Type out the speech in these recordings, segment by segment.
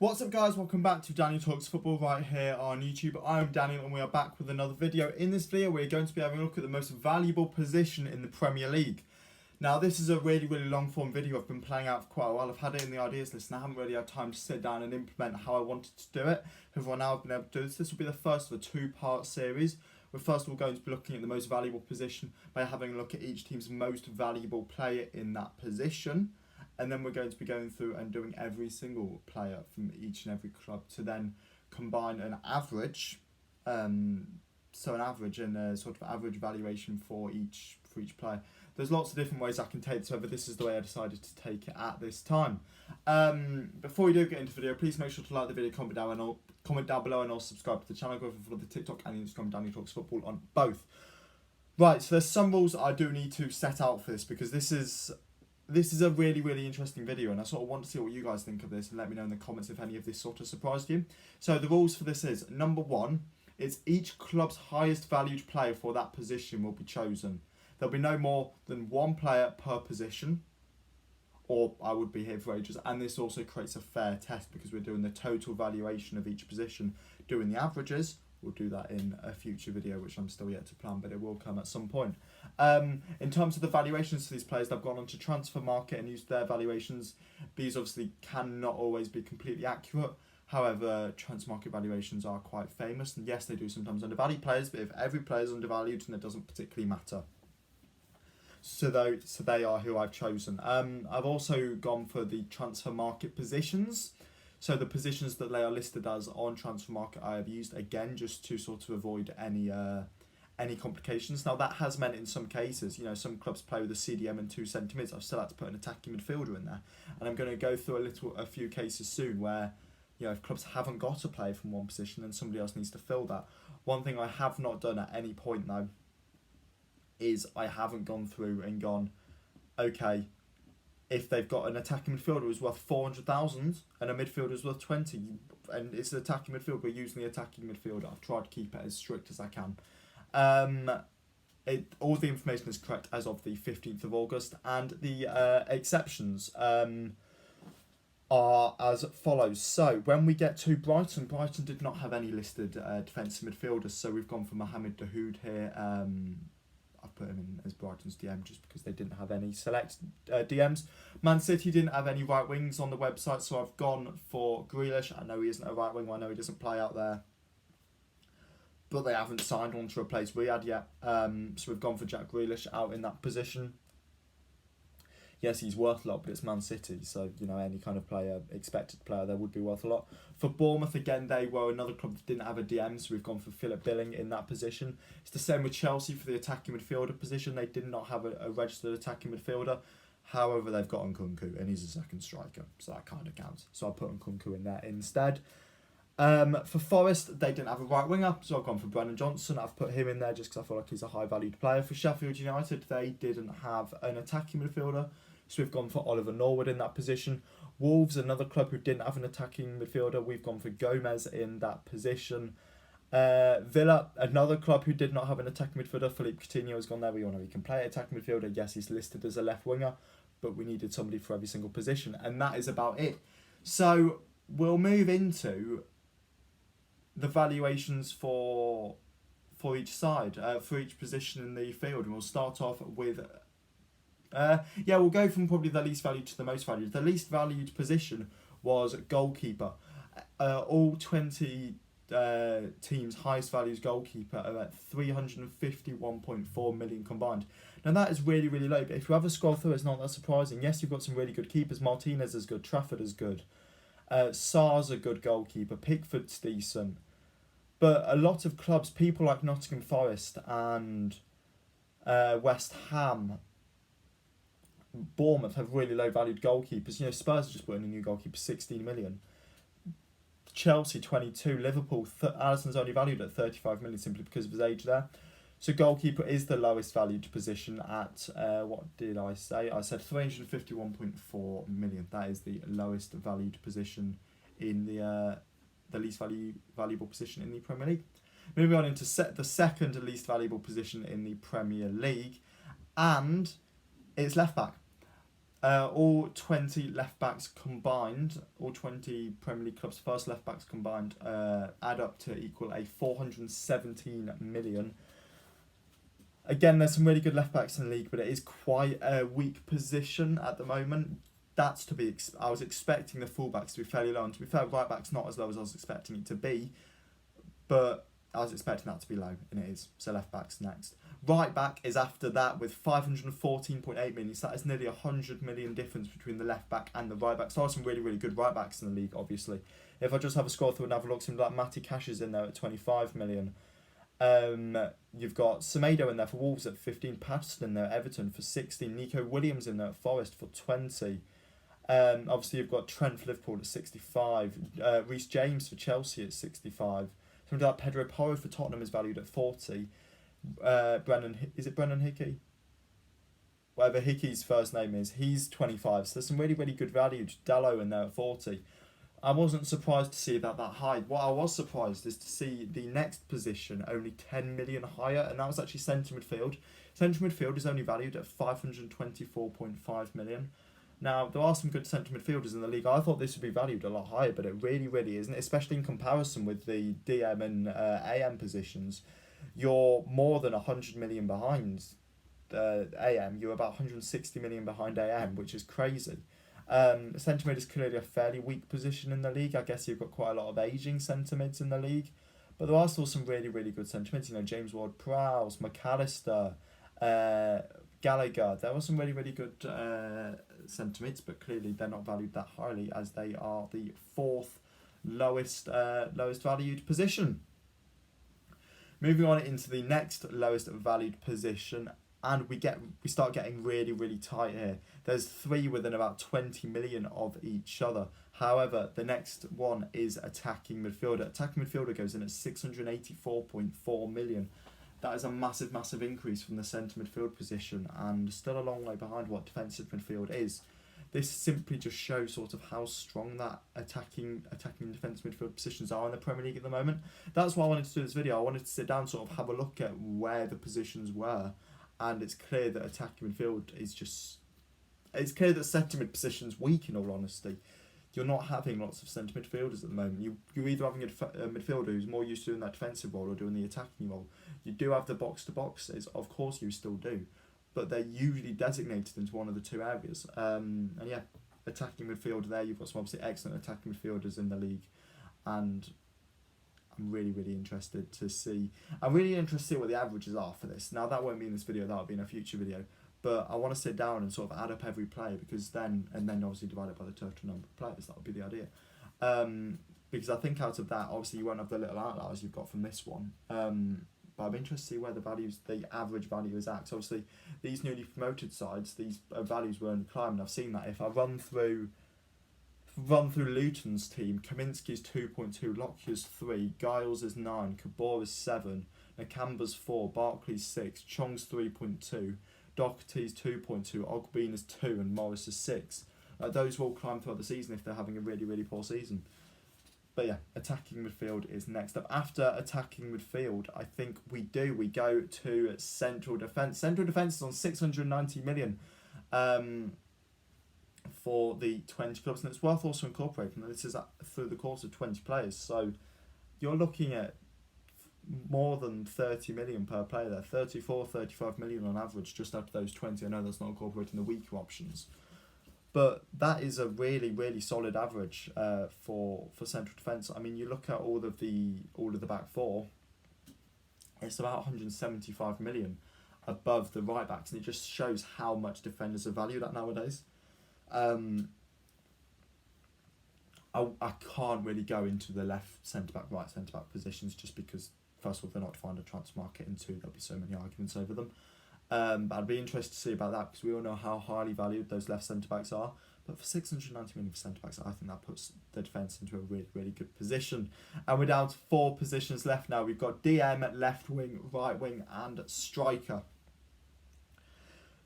What's up guys, welcome back to Daniel Talks Football right here on YouTube. I'm Daniel and we are back with another video. In this video we're going to be having a look at the most valuable position in the Premier League. Now this is a really long form video I've been playing out for quite a while. I've had it in the ideas list and I haven't really had time to sit down and implement how I wanted to do it. However, now I've been able to do this. This will be the first of a two-part series. We're first of all going to be looking at the most valuable position by having a look at each team's most valuable player in that position. And then we're going to be going through and doing every single player from each and every club to then combine an average, so an average and a sort of average valuation for each player. There's lots of different ways I can take this, however this is the way I decided to take it at this time. Before we do get into the video, please make sure to like the video, comment down below and also subscribe to the channel. Go for the TikTok and the Instagram, Daniel Talks Football on both. Right, so there's some rules I do need to set out for this because this is a really interesting video and I sort of want to see what you guys think of this and let me know in the comments if any of this sort of surprised you. So the rules for this is, number one, it's each club's highest valued player for that position will be chosen. There'll be no more than one player per position, or I would be here for ages, and this also creates a fair test because we're doing the total valuation of each position, doing the averages. We'll do that in a future video, which I'm still yet to plan, but it will come at some point. In terms of the valuations for these players, they've gone onto Transfer Market and used their valuations. These obviously cannot always be completely accurate. However, Transfer Market valuations are quite famous. And yes, they do sometimes undervalue players, but if every player is undervalued, then it doesn't particularly matter. So they are who I've chosen. I've also gone for the Transfer Market positions. So the positions that they are listed as on Transfer Market I have used, again, just to sort of avoid any complications. Now that has meant in some cases, you know, some clubs play with a CDM and 2 centimetres. I've still had to put an attacking midfielder in there. And I'm going to go through a few cases soon where, you know, if clubs haven't got a player from one position, then somebody else needs to fill that. One thing I have not done at any point though, is I haven't gone through and gone, okay, if they've got an attacking midfielder who's worth 400,000 and a midfielder who's worth 20, and it's an attacking midfielder, we're using the attacking midfielder. I've tried to keep it as strict as I can. All the information is correct as of the 15th of August, and the exceptions are as follows. So when we get to Brighton did not have any listed defensive midfielders, so we've gone for Mohamed Dahoud here. I've put him in as Brighton's DM just because they didn't have any select DMs. Man City didn't have any right wings on the website, so I've gone for Grealish. I know he isn't a right wing, I know he doesn't play out there, but they haven't signed one to replace Riyad yet. So we've gone for Jack Grealish out in that position. Yes, he's worth a lot, but it's Man City, so you know any kind of player, expected player, there would be worth a lot. For Bournemouth, again, they were another club that didn't have a DM, so we've gone for Philip Billing in that position. It's the same with Chelsea for the attacking midfielder position. They did not have a registered attacking midfielder. However, they've got Nkunku, and he's a second striker, so that kind of counts. So I put Nkunku in there instead. For Forest, they didn't have a right winger, so I've gone for Brennan Johnson. I've put him in there just because I feel like he's a high valued player. For Sheffield United, they didn't have an attacking midfielder, so we've gone for Oliver Norwood in that position. Wolves, another club who didn't have an attacking midfielder, we've gone for Gomez in that position. Villa, another club who did not have an attacking midfielder, Philippe Coutinho has gone there. We all know he can play attacking midfielder. Yes, he's listed as a left winger, but we needed somebody for every single position, and that is about it. So we'll move into the valuations for each side, for each position in the field, and we'll start off with we'll go from probably the least valued to the most valued. The least valued position was goalkeeper. All 20 teams' highest valued goalkeeper are at 351.4 million combined. Now that is really low, but if you ever scroll through, it's not that surprising. Yes, you've got some really good keepers. Martinez is good, Trafford is good, Sarr's a good goalkeeper, Pickford's decent. But a lot of clubs, people like Nottingham Forest and West Ham, Bournemouth have really low valued goalkeepers. You know, Spurs just put in a new goalkeeper, 16 million. Chelsea, 22. Liverpool, Alisson's only valued at 35 million simply because of his age there. So goalkeeper is the lowest valued position at, what did I say? I said 351.4 million. That is the lowest valued position in the least valuable position in the Premier League. Moving on into the second least valuable position in the Premier League, and it's left back. All 20 left backs combined, all 20 Premier League clubs' first left backs combined, add up to equal a 417 million. Again, there's some really good left backs in the league, but it is quite a weak position at the moment. That's to be. I was expecting the fullbacks to be fairly low, and to be fair, right back's not as low as I was expecting it to be, but I was expecting that to be low, and it is. So left back's next. Right back is after that with 514.8 million. So that is nearly 100 million difference between the left back and the right back. So there are some really, really good right backs in the league, obviously. If I just have a scroll through and have a look, seems like Matty Cash is in there at 25 million. You've got Semedo in there for Wolves at 15, Patterson in there at Everton for 16, Nico Williams in there at Forest for 20. Obviously you've got Trent for Liverpool at 65, Reece James for Chelsea at 65. Somebody like Pedro Porro for Tottenham is valued at 40. Brennan Hickey? Whatever Hickey's first name is, he's 25. So there's some really, really good value. Dallo in there at 40. I wasn't surprised to see that high. What I was surprised is to see the next position only 10 million higher, and that was actually centre midfield. Centre midfield is only valued at 524.5 million. Now, there are some good centre midfielders in the league. I thought this would be valued a lot higher, but it really, really isn't, especially in comparison with the DM and AM positions. You're more than 100 million behind AM. You're about 160 million behind AM, which is crazy. Centre mid is clearly a fairly weak position in the league. I guess you've got quite a lot of ageing centre mids in the league, but there are still some really, really good centre mids. You know, James Ward-Prowse, McAllister, Gallagher. There were some really, really good centre mids, but clearly they're not valued that highly as they are the fourth lowest valued position. Moving on into the next lowest valued position, and we start getting really, really tight here. There's three within about 20 million of each other. However, the next one is attacking midfielder. Attacking midfielder goes in at 684.4 million. That is a massive, massive increase from the centre midfield position, and still a long way behind what defensive midfield is. This simply just shows sort of how strong that attacking and defensive midfield positions are in the Premier League at the moment. That's why I wanted to do this video. I wanted to sit down, sort of have a look at where the positions were, and it's clear that attacking midfield is just... It's clear that centre mid position's weak, in all honesty. You're not having lots of centre midfielders at the moment. You're either having a midfielder who's more used to doing that defensive role or doing the attacking role. You do have the box-to-boxes, of course you still do, but they're usually designated into one of the two areas. And yeah, attacking midfield there, you've got some obviously excellent attacking midfielders in the league, and I'm really, really interested to see. I'm really interested to see what the averages are for this. Now, that won't be in this video, that'll be in a future video, but I want to sit down and sort of add up every player, because then obviously divide it by the total number of players. That would be the idea. Because I think out of that, obviously you won't have the little outliers you've got from this one. But I'm interested to see where the average value is at. So obviously, these newly promoted sides, these values were only climbing. I've seen that. If I run through Luton's team, Kaminsky's 2.2, Lockyer's 3, Giles is 9, Kabor is 7, Nakamba's 4, Barkley's 6, Chong's 3.2, Doherty's 2.2, Ogbene is 2, and Morris is 6. Those will climb throughout the season if they're having a really, really poor season. But yeah, attacking midfield is next up. After attacking midfield, I think we go to central defence. Central defence is on 690 million for the 20 clubs. And it's worth also incorporating that this is through the course of 20 players. So you're looking at more than 30 million per player there. 34, 35 million on average just after those 20. I know that's not incorporating the weaker options. But that is a really, really solid average for central defence. I mean, you look at all of the back four, it's about 175 million above the right backs, and it just shows how much defenders are valued at nowadays. I can't really go into the left centre back, right centre back positions, just because first of all they're not defined a transfer market, and two, there'll be so many arguments over them. But I'd be interested to see about that, because we all know how highly valued those left centre-backs are. But for 690 million for centre-backs, I think that puts the defence into a really, really good position. And we're down to 4 positions left now. We've got DM, left wing, right wing, and striker.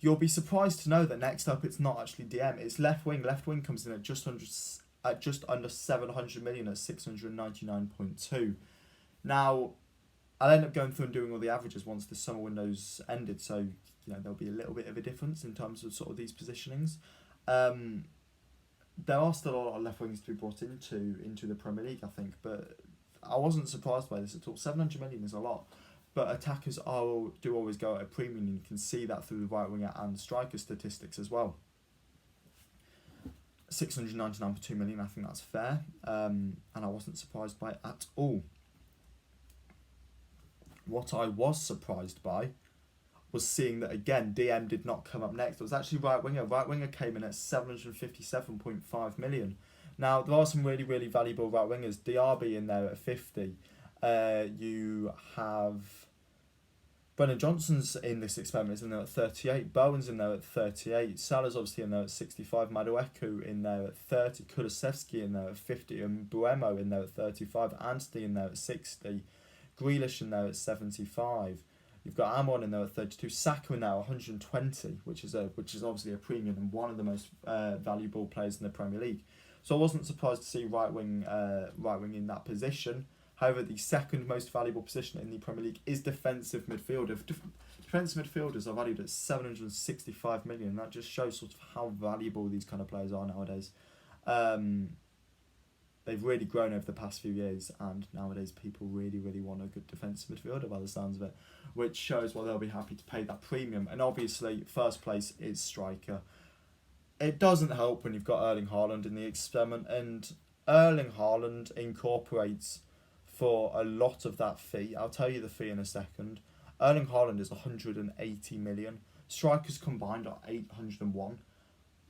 You'll be surprised to know that next up it's not actually DM, it's left wing. Left wing comes in at just under 700 million at 699.2. Now, I'll end up going through and doing all the averages once the summer window's ended, so there'll be a little bit of a difference in terms of sort of these positionings. There are still a lot of left wings to be brought into the Premier League, I think, but I wasn't surprised by this at all. 700 million is a lot, but attackers do always go at a premium, and you can see that through the right winger and striker statistics as well. 699 for 2 million, I think that's fair, and I wasn't surprised by it at all. What I was surprised by was seeing that, again, DM did not come up next. It was actually right winger. Right winger came in at 757.5 million. Now, there are some really, really valuable right wingers. Diaby in there at 50. You have Brennan Johnson's in this experiment, is in there at 38. Bowen's in there at 38. Salah's obviously in there at 65. Madueku in there at 30. Kulusevski in there at 50. And Buemo in there at 35. Anthony in there at 60. Grealish in there at 75. You've got Amon in there at 32. Saka in there at 120, which is obviously a premium and one of the most valuable players in the Premier League. So I wasn't surprised to see right wing in that position. However, the second most valuable position in the Premier League is defensive midfielder. Defensive midfielders are valued at 765 million. That just shows sort of how valuable these kind of players are nowadays. They've really grown over the past few years, and nowadays people really, really want a good defensive midfielder by the sounds of it, which shows why they'll be happy to pay that premium. And obviously, first place is striker. It doesn't help when you've got Erling Haaland in the experiment, and Erling Haaland incorporates for a lot of that fee. I'll tell you the fee in a second. Erling Haaland is 180 million. Strikers combined are 801.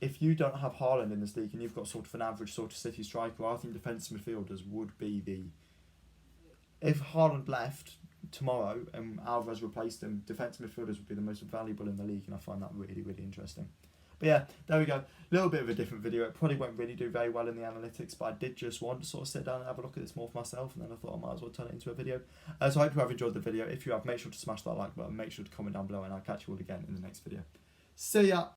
If you don't have Haaland in this league and you've got sort of an average sort of City striker, I think defensive midfielders would be the... If Haaland left tomorrow and Alvarez replaced him, defensive midfielders would be the most valuable in the league, and I find that really, really interesting. But yeah, there we go. A little bit of a different video. It probably won't really do very well in the analytics, but I did just want to sort of sit down and have a look at this more for myself, and then I thought I might as well turn it into a video. So I hope you have enjoyed the video. If you have, make sure to smash that like button, make sure to comment down below, and I'll catch you all again in the next video. See ya!